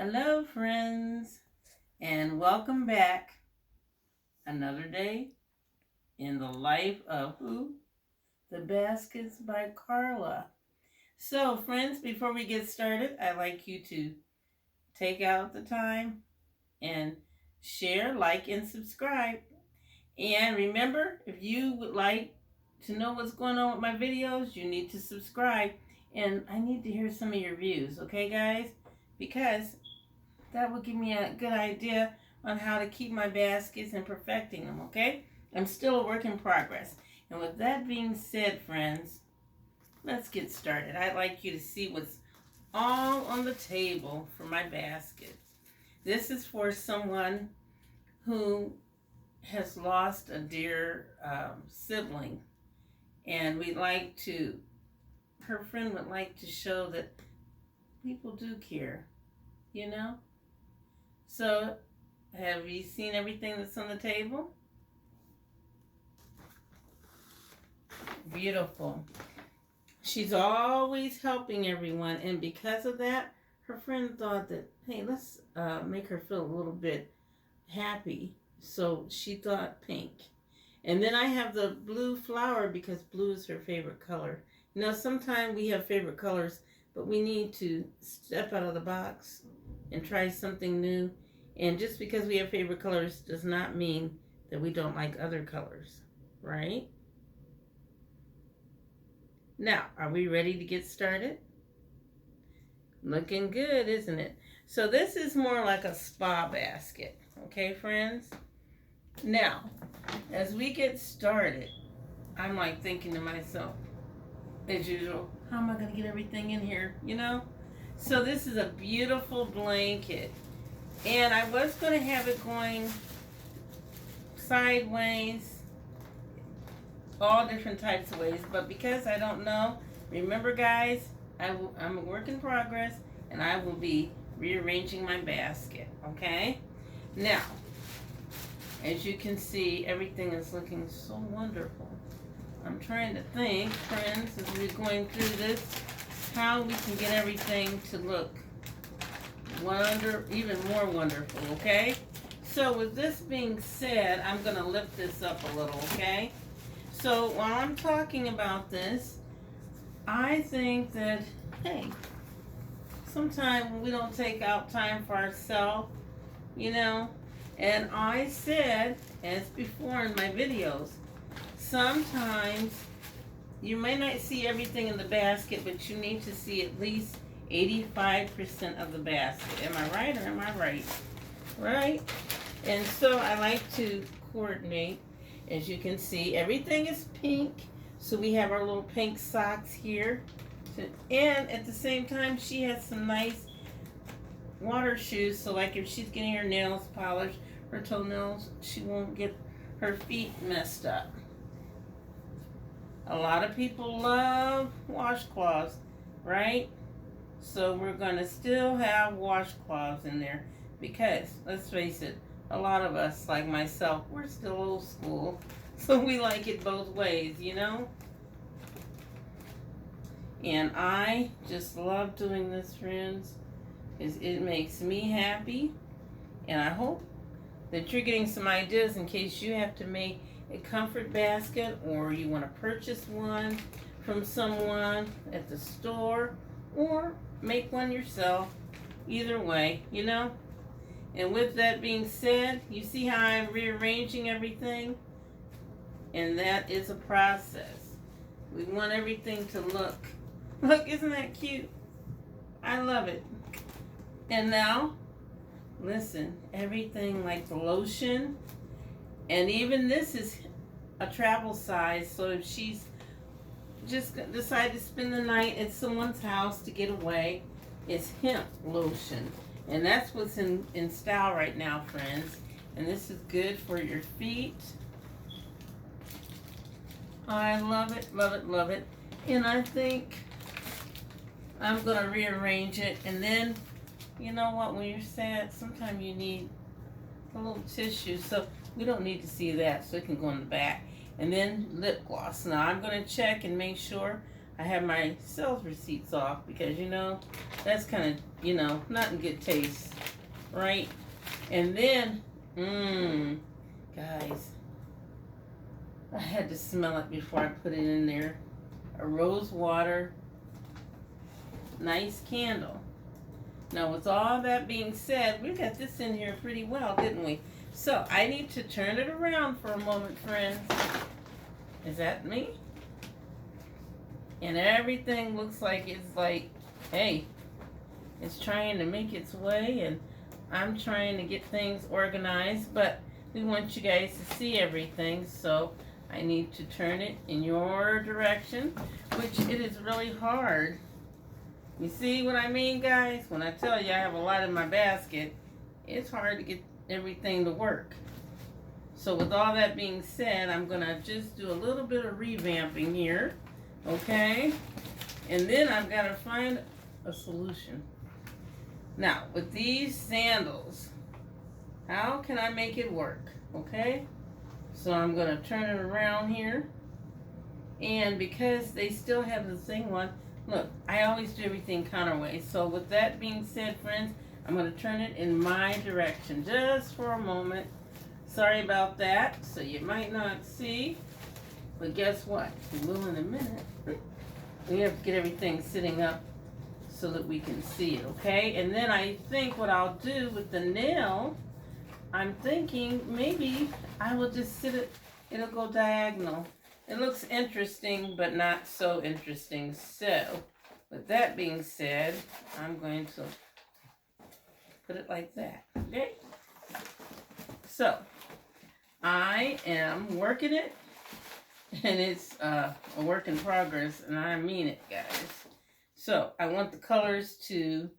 Hello, friends, and welcome back. Another day in the life of who? The Baskets by Carla. So, friends, before we get started, I'd like you to take out the time and share, like, and subscribe. And remember, if you would like to know what's going on with my videos, you need to subscribe. And I need to hear some of your views, okay, guys? Because that will give me a good idea on how to keep my baskets and perfecting them, okay? I'm still a work in progress. And with that being said, friends, let's get started. I'd like you to see what's all on the table for my baskets. This is for someone who has lost a dear sibling. And her friend would like to show that people do care, you know? So, have you seen everything that's on the table? Beautiful. She's always helping everyone, and because of that, her friend thought that, hey, let's make her feel a little bit happy. So she thought pink. And then I have the blue flower because blue is her favorite color. You know, sometimes we have favorite colors, but we need to step out of the box and try something new. And just because we have favorite colors does not mean that we don't like other colors, right? Now, are we ready to get started? Looking good, isn't it? So this is more like a spa basket, okay, friends? Now, as we get started, I'm like thinking to myself, as usual, how am I going to get everything in here, you know? So this is a beautiful blanket. And I was going to have it going sideways, all different types of ways. But because I don't know, remember guys, I'm a work in progress. And I will be rearranging my basket, okay? Now, as you can see, everything is looking so wonderful. I'm trying to think, friends, as we're going through this, how we can get everything to look even more wonderful, okay? So with this being said, I'm going to lift this up a little, okay? So while I'm talking about this, I think that, hey, sometimes we don't take out time for ourselves, you know? And I said, as before in my videos, sometimes you may not see everything in the basket, but you need to see at least 85% of the basket. Am I right or am I right? Right? And so I like to coordinate. As you can see, everything is pink. So we have our little pink socks here. And at the same time, she has some nice water shoes. So like if she's getting her nails polished, her toenails, she won't get her feet messed up. A lot of people love washcloths, right? So we're going to still have washcloths in there because, let's face it, a lot of us, like myself, we're still old school. So we like it both ways, you know? And I just love doing this, friends, because it makes me happy. And I hope that you're getting some ideas in case you have to make a comfort basket or you want to purchase one from someone at the store or make one yourself. Either way, you know? And with that being said, you see how I'm rearranging everything? And that is a process. We want everything to look, isn't that cute? I love it. And now, listen, everything like the lotion, and even this is a travel size, so if she's just decide to spend the night at someone's house to get away, it's hemp lotion. And that's what's in style right now, friends. And this is good for your feet. I love it, love it, love it. And I think I'm going to rearrange it. And then, you know what, when you're sad, sometimes you need a little tissue. So we don't need to see that, so it can go in the back. And then lip gloss. Now I'm going to check and make sure I have my sales receipts off because, you know, that's kind of, you know, not in good taste, right? And then, guys, I had to smell it before I put it in there. A rose water, nice candle. Now, with all that being said, we got this in here pretty well, didn't we? So, I need to turn it around for a moment, friends. Is that me? And everything looks like it's like, hey, it's trying to make its way, and I'm trying to get things organized, but we want you guys to see everything, so I need to turn it in your direction, which it is really hard. You see what I mean, guys? When I tell you I have a lot in my basket, it's hard to get everything to work. So with all that being said, I'm going to just do a little bit of revamping here, okay? And then I've got to find a solution. Now, with these sandals, how can I make it work, okay? So I'm going to turn it around here. And because they still have the same one, look, I always do everything counterway. So with that being said, friends, I'm going to turn it in my direction just for a moment. Sorry about that. So you might not see. But guess what? We will in a minute. We have to get everything sitting up so that we can see it, okay? And then I think what I'll do with the nail, I'm thinking maybe I will just sit it, it'll go diagonal. It looks interesting, but not so interesting. So, with that being said, I'm going to put it like that, okay? So, I am working it, and it's a work in progress, and I mean it, guys. So, I want the colors to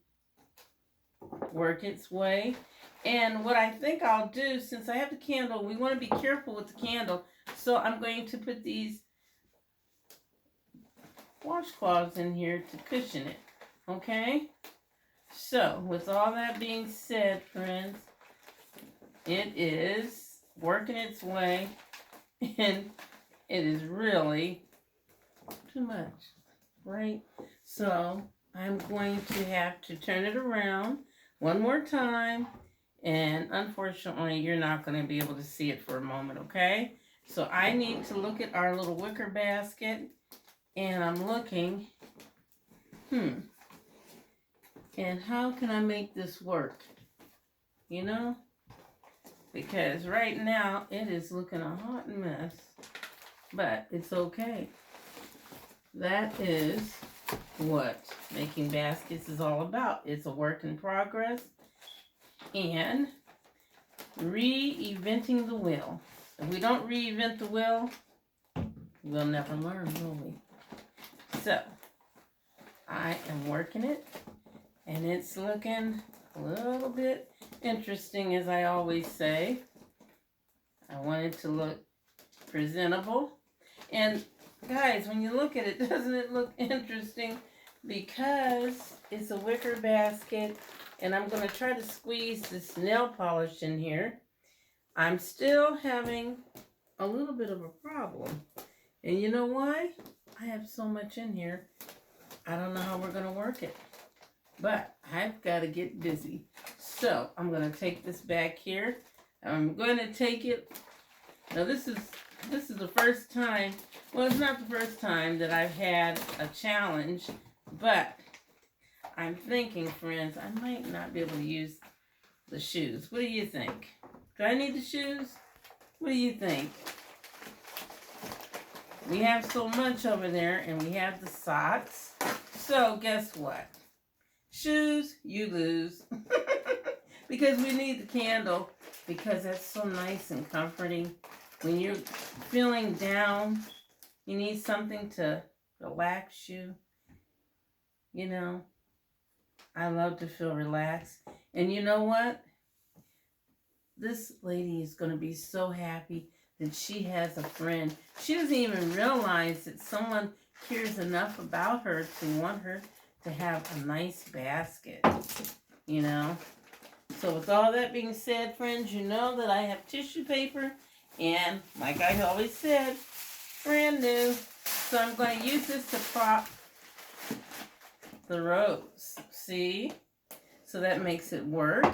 work its way. And what I think I'll do, since I have the candle, we want to be careful with the candle. So I'm going to put these washcloths in here to cushion it. Okay? So, with all that being said, friends, it is working its way. And it is really too much. Right? So, I'm going to have to turn it around one more time. And unfortunately, you're not going to be able to see it for a moment, okay? So I need to look at our little wicker basket, and I'm looking, and how can I make this work? You know? Because right now, it is looking a hot mess, but it's okay. That is what making baskets is all about. It's a work in progress. And reinventing the wheel. If we don't reinvent the wheel, we'll never learn, will we? So, I am working it, and it's looking a little bit interesting, as I always say. I want it to look presentable. And guys, when you look at it, doesn't it look interesting? Because it's a wicker basket. And I'm going to try to squeeze this nail polish in here. I'm still having a little bit of a problem. And you know why? I have so much in here. I don't know how we're going to work it. But I've got to get busy. So I'm going to take this back here. I'm going to take it. Now this is the first time. Well, it's not the first time that I've had a challenge. But I'm thinking, friends, I might not be able to use the shoes. What do you think? Do I need the shoes? What do you think? We have so much over there, and we have the socks. So, guess what? Shoes, you lose. Because we need the candle, because that's so nice and comforting. When you're feeling down, you need something to relax you. You know, I love to feel relaxed. And you know what? This lady is going to be so happy that she has a friend. She doesn't even realize that someone cares enough about her to want her to have a nice basket. You know? So with all that being said, friends, you know that I have tissue paper. And like I always said, brand new. So I'm going to use this to prop the rose. See? So that makes it work.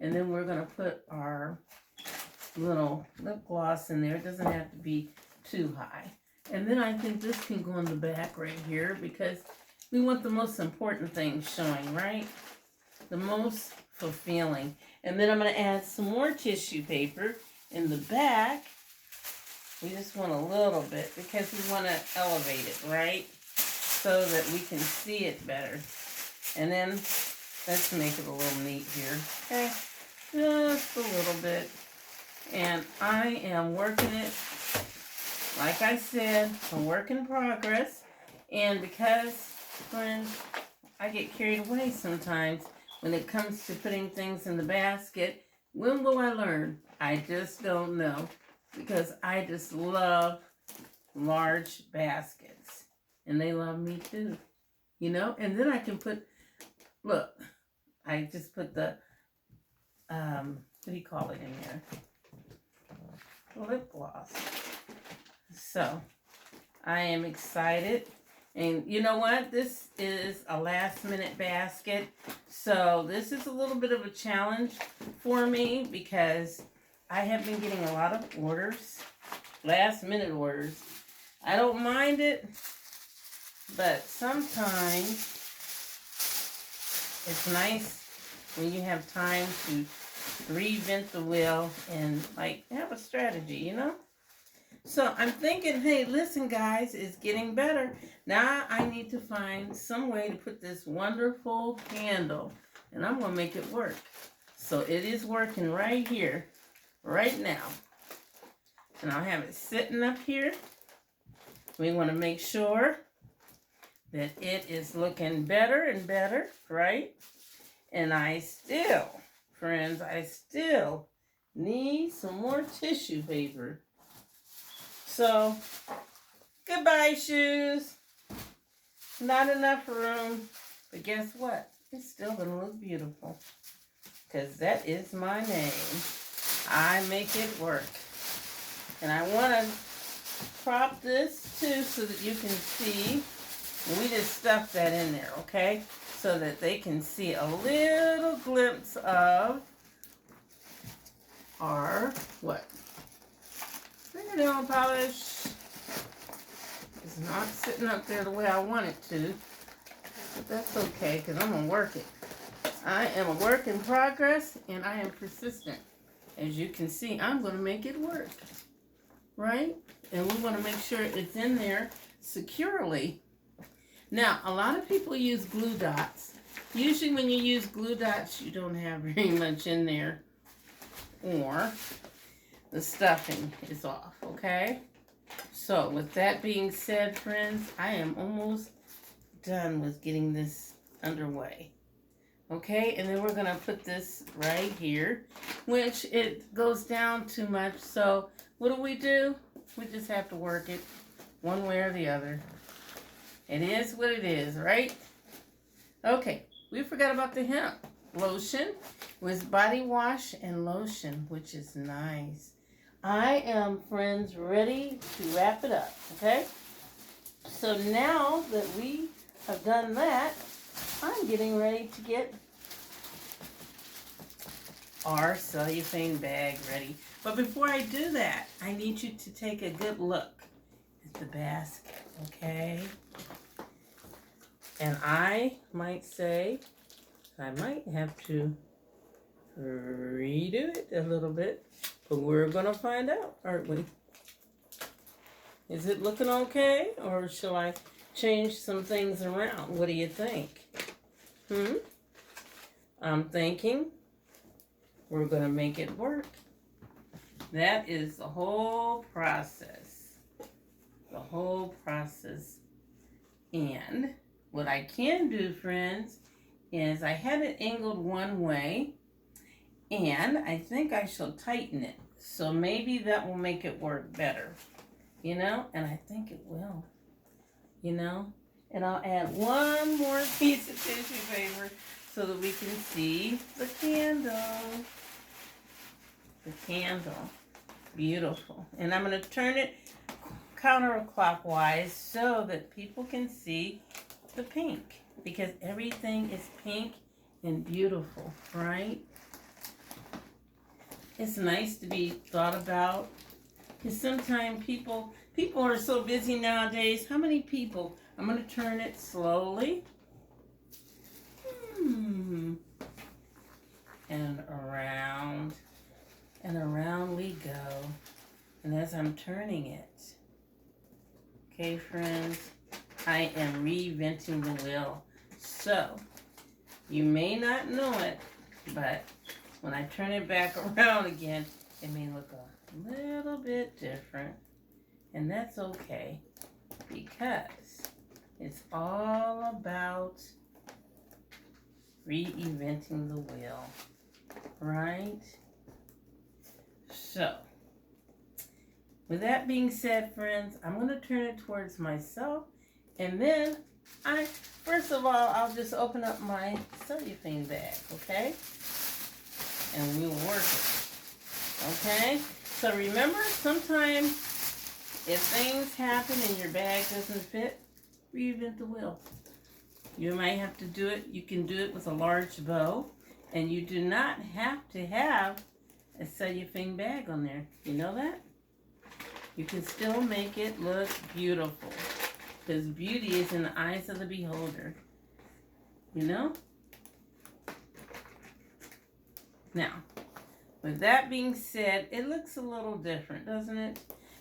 And then we're going to put our little lip gloss in there. It doesn't have to be too high. And then I think this can go in the back right here because we want the most important things showing, right? The most fulfilling. And then I'm going to add some more tissue paper in the back. We just want a little bit because we want to elevate it, right? So that we can see it better. And then let's make it a little neat here. Okay, just a little bit. And I am working it, like I said, a work in progress. And because, friends, I get carried away sometimes when it comes to putting things in the basket. When will I learn? I just don't know. Because I just love large baskets. And they love me too. You know? And then I can put, look, I just put the, what do you call it in there? Lip gloss. So, I am excited. And you know what? This is a last minute basket. So, this is a little bit of a challenge for me because I have been getting a lot of orders, last minute orders. I don't mind it, but sometimes it's nice when you have time to reinvent the wheel and like have a strategy, you know? So I'm thinking, hey, listen guys, it's getting better. Now I need to find some way to put this wonderful candle and I'm gonna make it work. So it is working right here, right now. And I'll have it sitting up here. We want to make sure that it is looking better and better, right? And I still, friends, I still need some more tissue paper. So, goodbye shoes. Not enough room. But guess what? It's still going to look beautiful. Because that is my name. I make it work. And I want to prop this too so that you can see. And we just stuff that in there, okay? So that they can see a little glimpse of our, what? Fingernail polish. It's not sitting up there the way I want it to. But that's okay, because I'm going to work it. I am a work in progress, and I am persistent. As you can see, I'm going to make it work. Right? And we want to make sure it's in there securely. Now, a lot of people use glue dots. Usually when you use glue dots, you don't have very much in there. Or the stuffing is off, okay? So, with that being said, friends, I am almost done with getting this underway. Okay, and then we're going to put this right here, which it goes down too much. So, what do? We just have to work it one way or the other. It is what it is, right? Okay, we forgot about the hemp lotion with body wash and lotion, which is nice. I am, friends, ready to wrap it up, okay? So now that we have done that, I'm getting ready to get our cellophane bag ready. But before I do that, I need you to take a good look at the basket, okay? And I might say, I might have to redo it a little bit, but we're gonna find out, aren't we? Is it looking okay, or shall I change some things around? What do you think? I'm thinking we're gonna make it work. That is the whole process. The whole process. And what I can do, friends, is I had it angled one way, and I think I shall tighten it. So maybe that will make it work better. You know? And I think it will. You know? And I'll add one more piece of tissue paper so that we can see the candle. The candle. Beautiful. And I'm going to turn it counterclockwise so that people can see the pink, because everything is pink and beautiful, right? It's nice to be thought about, because sometimes people are so busy nowadays. How many people? I'm going to turn it slowly. And around we go. And as I'm turning it, okay, friends, I am reinventing the wheel. So, you may not know it, but when I turn it back around again, it may look a little bit different. And that's okay, because it's all about reinventing the wheel, right? So, with that being said, friends, I'm going to turn it towards myself, and then first of all, I'll just open up my cellophane bag, okay? And we'll work it, okay? So remember, sometimes if things happen and your bag doesn't fit, reinvent the wheel. You might have to do it. You can do it with a large bow, and you do not have to have a cellophane bag on there. You know that? You can still make it look beautiful, because beauty is in the eyes of the beholder. You know? Now, with that being said, it looks a little different, doesn't it?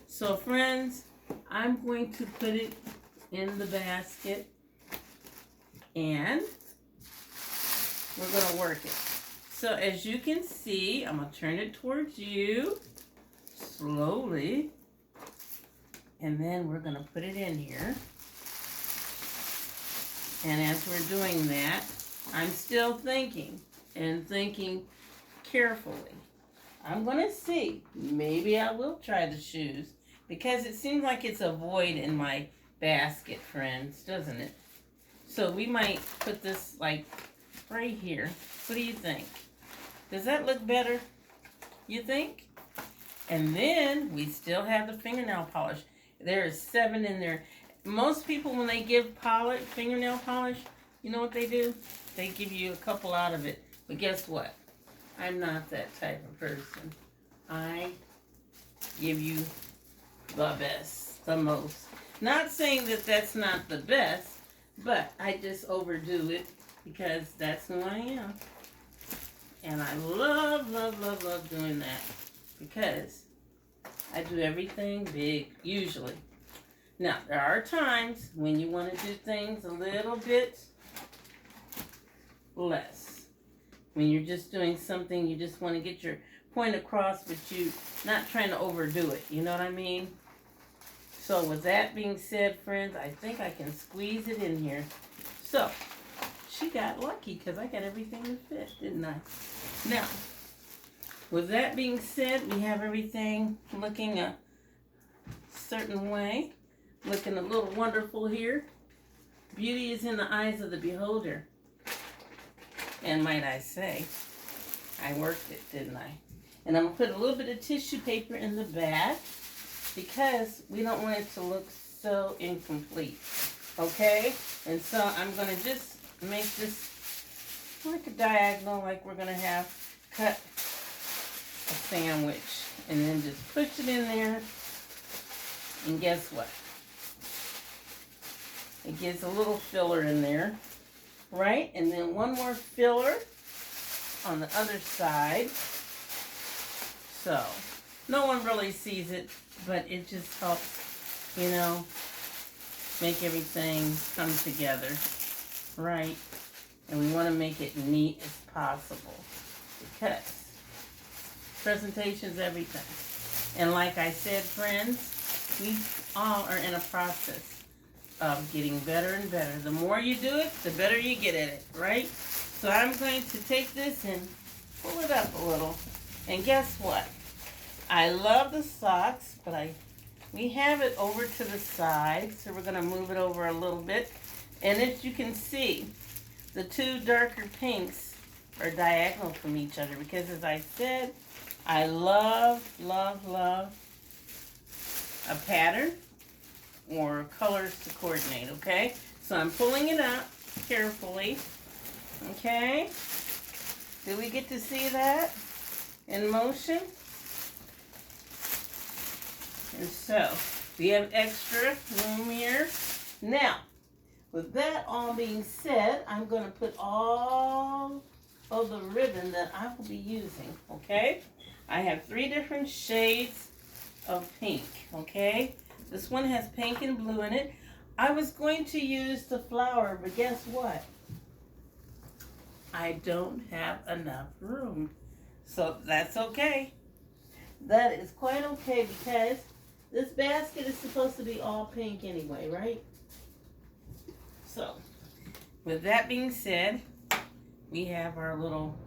So, friends, I'm going to put it in the basket, and we're going to work it. So, as you can see, I'm going to turn it towards you slowly, and then we're going to put it in here. And as we're doing that, I'm still thinking carefully. I'm going to see. Maybe I will try the shoes, because it seems like it's a void in my basket, friends, doesn't it? So we might put this like right here. What do you think? Does that look better? You think? And then we still have the fingernail polish. There is 7 in there. Most people, when they give fingernail polish, you know what they do? They give you a couple out of it. But guess what? I'm not that type of person. I give you the best, the most. Not saying that that's not the best, but I just overdo it, because that's who I am. And I love, love, love, love doing that, because I do everything big, usually. Now, there are times when you want to do things a little bit less. When you're just doing something, you just want to get your point across, but you're not trying to overdo it. You know what I mean? So with that being said, friends, I think I can squeeze it in here. So, she got lucky, because I got everything to fit, didn't I? Now, with that being said, we have everything looking a certain way. Looking a little wonderful here. Beauty is in the eyes of the beholder. And might I say, I worked it, didn't I? And I'm going to put a little bit of tissue paper in the back, because we don't want it to look so incomplete. Okay? And so I'm going to just make this like a diagonal, like we're going to have cut a sandwich. And then just push it in there. And guess what? It gives a little filler in there, right? And then one more filler on the other side. So, no one really sees it, but it just helps, you know, make everything come together, right? And we want to make it neat as possible, because presentation is everything. And like I said, friends, we all are in a process of getting better and better. The more you do it, the better you get at it, right? So I'm going to take this and pull it up a little. And guess what? I love the socks, but we have it over to the side, so we're going to move it over a little bit. And as you can see, the 2 darker pinks are diagonal from each other, because as I said, I love, love, love a pattern or colors to coordinate, okay? So I'm pulling it up carefully, okay? Did we get to see that in motion? And so, we have extra room here. Now, with that all being said, I'm going to put all of the ribbon that I will be using, okay? I have 3 different shades of pink, okay? This one has pink and blue in it. I was going to use the flower, but guess what? I don't have enough room. So that's okay. That is quite okay because this basket is supposed to be all pink anyway, right? So, with that being said, we have our little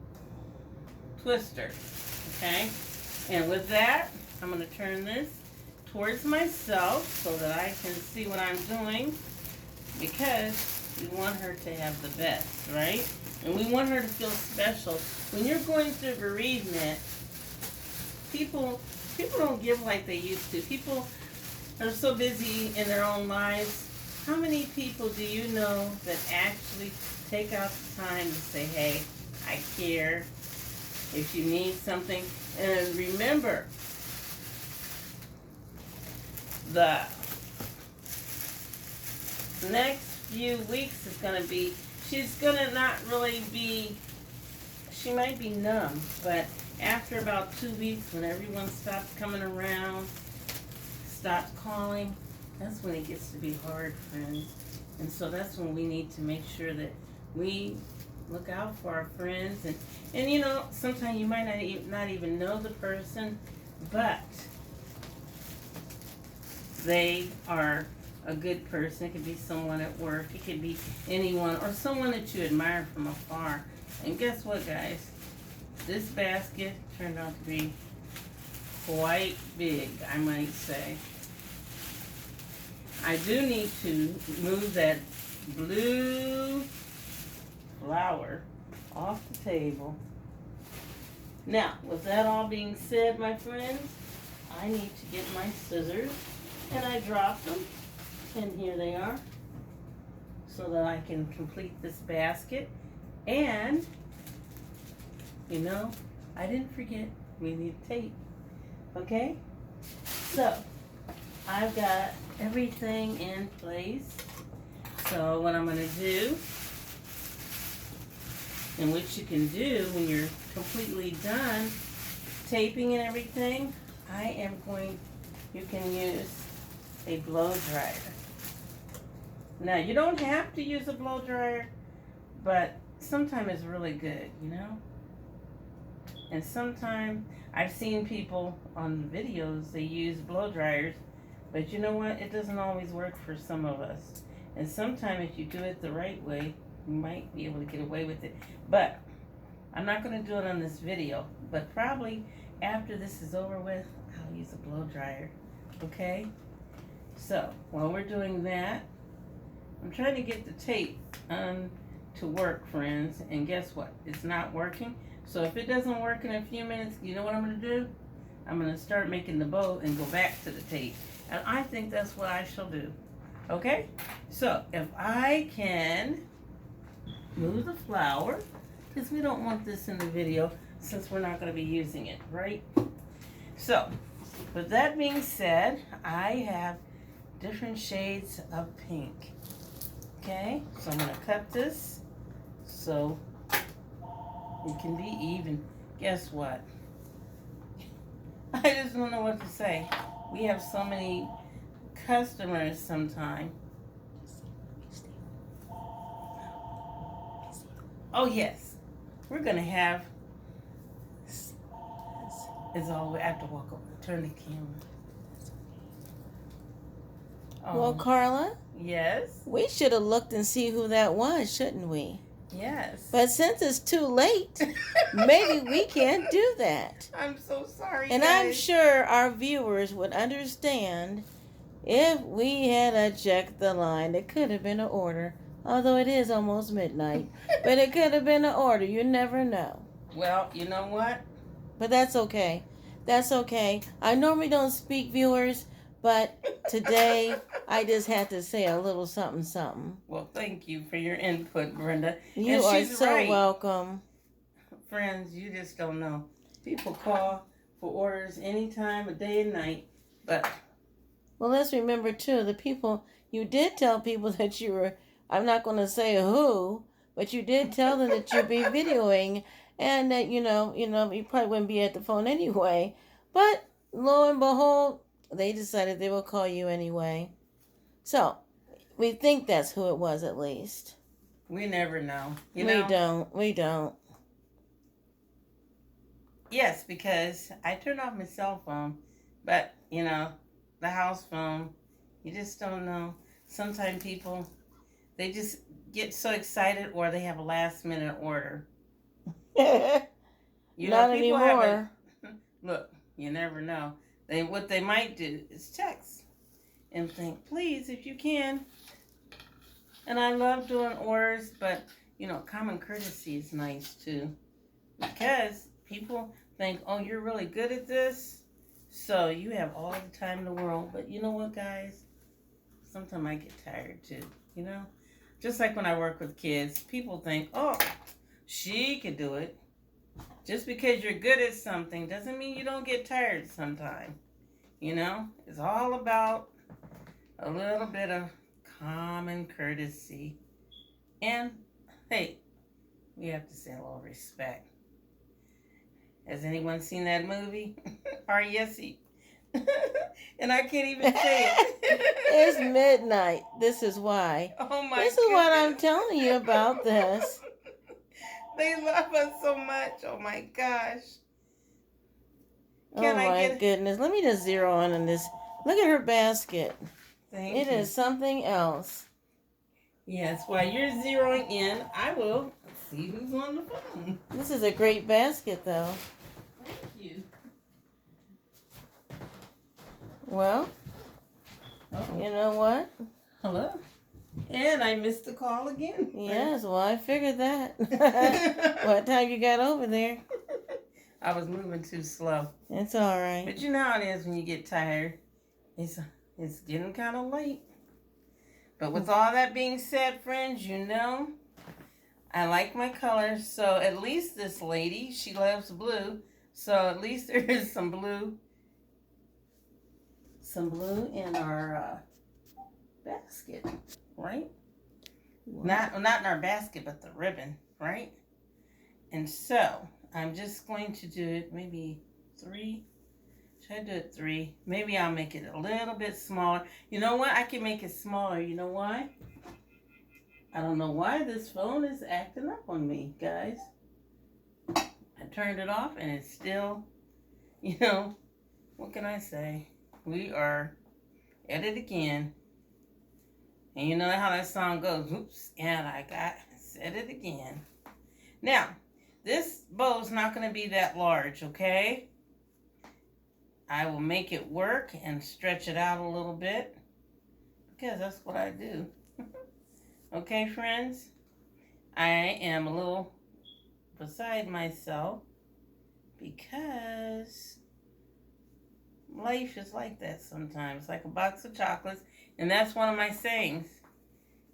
twister, okay? And with that, I'm going to turn this towards myself so that I can see what I'm doing, because we want her to have the best, right? And we want her to feel special. When you're going through bereavement, people don't give like they used to. People are so busy in their own lives. How many people do you know that actually take out the time to say, hey, I care, if you need something? And remember, the next few weeks is going to be, she's going to not really be, she might be numb, but after about 2 weeks, when everyone stops coming around, stops calling, that's when it gets to be hard, friends. And so that's when we need to make sure that we look out for our friends. And you know, sometimes you might not even know the person, but they are a good person. It could be someone at work. It could be anyone, or someone that you admire from afar. And guess what, guys? This basket turned out to be quite big, I might say. I do need to move that blue flower off the table. Now, with that all being said, my friends, I need to get my scissors, and I dropped them, and here they are, so that I can complete this basket. And, you know, I didn't forget, we need tape, okay? So, I've got everything in place. So what I'm going to do, and what you can do when you're completely done taping and everything, you can use a blow dryer. Now, you don't have to use a blow dryer, but sometimes it's really good, you know? And sometimes I've seen people on videos, they use blow dryers, but you know what? It doesn't always work for some of us. And sometimes if you do it the right way, you might be able to get away with it. But I'm not going to do it on this video. But probably after this is over with, I'll use a blow dryer. Okay? So, while we're doing that, I'm trying to get the tape to work, friends. And guess what? It's not working. So if it doesn't work in a few minutes, you know what I'm going to do? I'm going to start making the bow and go back to the tape. And I think that's what I shall do. Okay? So, if I can move the flower, because we don't want this in the video since we're not going to be using it, right? So, with that being said, I have different shades of pink. Okay? So, I'm going to cut this so it can be even. Guess what? I just don't know what to say. We have so many customers sometimes. Oh yes, we're gonna have. It's all. I have to walk over. Turn the camera. Well, Carla. Yes. We should have looked and see who that was, shouldn't we? Yes. But since it's too late, maybe we can't do that. I'm so sorry. And guys. I'm sure our viewers would understand if we had checked the line. It could have been an order, although it is almost midnight. But it could have been an order. You never know. Well, you know what? But that's okay. That's okay. I normally don't speak, viewers, But today, I just had to say a little something, something. Well, thank you for your input, Brenda. You And are she's so right. welcome. Friends, you just don't know. People call for orders any time of day and night. But Well, let's remember too, the people you did tell people that you were. I'm not going to say who, but you did tell them that you'd be videoing, and that you probably wouldn't be at the phone anyway. But lo and behold, they decided they will call you anyway. So we think that's who it was, at least. we never know. We don't. We don't. Yes, because I turned off my cell phone, but the house phone, you just don't know. Sometimes people, they just get so excited, or they have a last minute order. Not People have it. anymore. Look, you never know. What they might do is text and think, please, if you can. And I love doing orders, but common courtesy is nice too, because people think, oh, you're really good at this, so you have all the time in the world. But you know what, guys? Sometimes I get tired too. Just like when I work with kids, people think, oh, she could do it. Just because you're good at something doesn't mean you don't get tired sometime. It's all about a little bit of common courtesy. And, hey, we have to say a little respect. Has anyone seen that movie? R.E.S.E. And I can't even say it. It's midnight. This is why. Oh my This is what I'm telling you about this. They love us so much. Oh my gosh. Oh my goodness. Let me just zero in on this. Look at her basket. It is something else. Yes, while you're zeroing in, I will see who's on the phone. This is a great basket, though. Thank you. Well, you know what? Hello. And I missed the call again. Yes, well, I figured that. What time you got over there? I was moving too slow. It's all right. But you know how it is when you get tired. It's getting kind of late. But with all that being said, friends, I like my colors. So at least this lady, she loves blue. So at least there is some blue in our basket, right? Not in our basket, but the ribbon, right? And so I'm just going to do it maybe 3. Should I do it 3? Maybe I'll make it a little bit smaller. You know what? I can make it smaller. You know why? I don't know why this phone is acting up on me, guys. I turned it off and it's still, what can I say? We are at it again. And you know how that song goes, oops, and I said it again. Now, this bow's not going to be that large, okay? I will make it work and stretch it out a little bit, because that's what I do. Okay, friends? I am a little beside myself because life is like that sometimes, like a box of chocolates. And that's one of my sayings.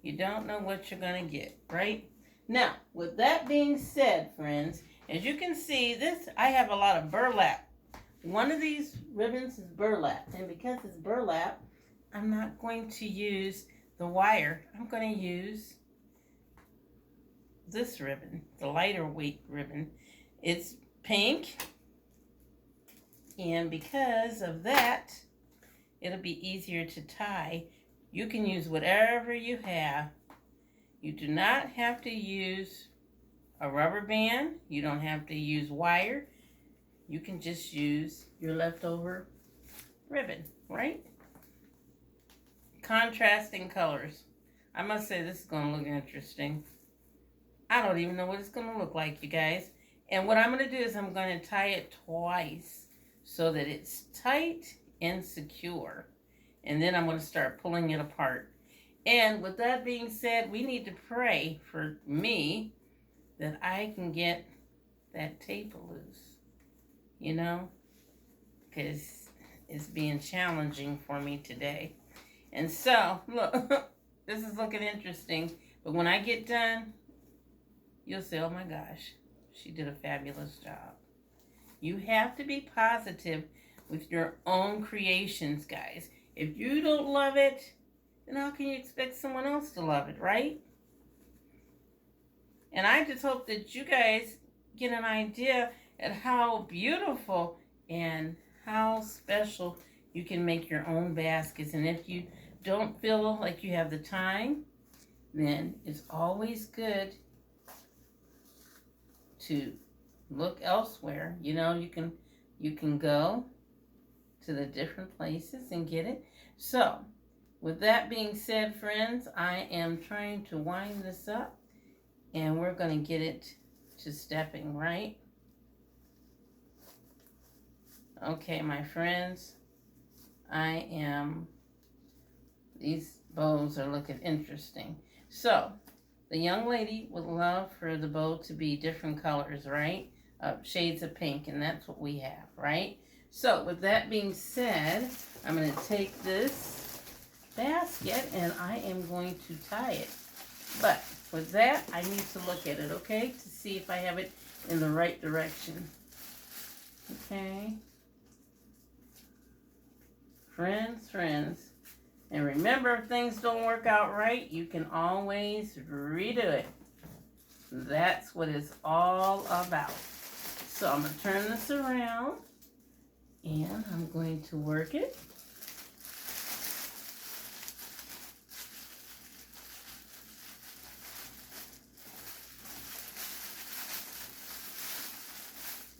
You don't know what you're going to get, right? Now, with that being said, friends, as you can see, I have a lot of burlap. One of these ribbons is burlap. And because it's burlap, I'm not going to use the wire. I'm going to use this ribbon, the lighter weight ribbon. It's pink. And because of that, it'll be easier to tie. You can use whatever you have. You do not have to use a rubber band. You don't have to use wire. You can just use your leftover ribbon, right? Contrasting colors. I must say this is going to look interesting. I don't even know what it's going to look like, you guys. And what I'm going to do is I'm going to tie it twice so that it's tight and secure. And then I'm going to start pulling it apart. And with that being said, we need to pray for me that I can get that tape loose. Because is being challenging for me today. And so, look, this is looking interesting. But when I get done, you'll say, oh my gosh, she did a fabulous job. You have to be positive with your own creations, guys. If you don't love it, then how can you expect someone else to love it, right? And I just hope that you guys get an idea at how beautiful and how special you can make your own baskets. And if you don't feel like you have the time, then it's always good to look elsewhere. You know, you can go to the different places and get it. So, with that being said, friends, I am trying to wind this up, and we're going to get it to stepping, right? Okay, my friends, these bows are looking interesting. So, the young lady would love for the bow to be different colors, right? Shades of pink, and that's what we have, right? So, with that being said, I'm going to take this basket and I am going to tie it. But with that, I need to look at it, okay? To see if I have it in the right direction. Okay. Friends. And remember, if things don't work out right, you can always redo it. That's what it's all about. So I'm going to turn this around and I'm going to work it.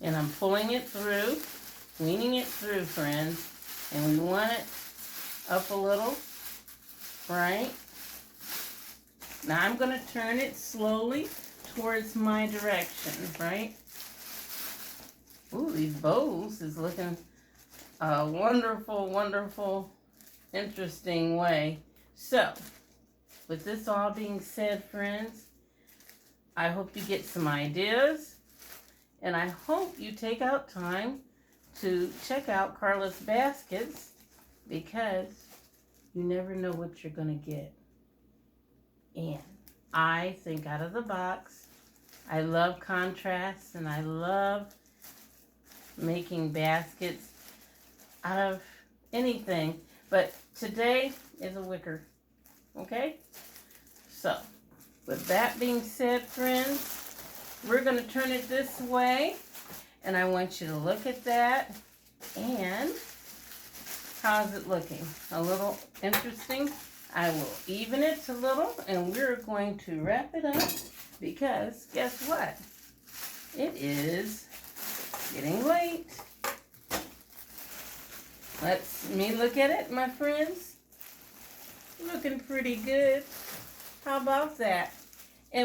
And I'm pulling it through, weaning it through, friends. And we want it up a little, right? Now I'm going to turn it slowly towards my direction, right? Ooh, these bows is looking a wonderful, wonderful, interesting way. So, with this all being said, friends, I hope you get some ideas. And I hope you take out time to check out Carla's baskets, because you never know what you're going to get. And I think out of the box. I love contrasts, and I love making baskets out of anything. But today is a wicker, okay? So, with that being said, friends, we're going to turn it this way. And I want you to look at that. And how's it looking? A little interesting? I will even it a little, and we're going to wrap it up, because guess what? It is getting late. Let's me look at it, my friends. Looking pretty good. How about that?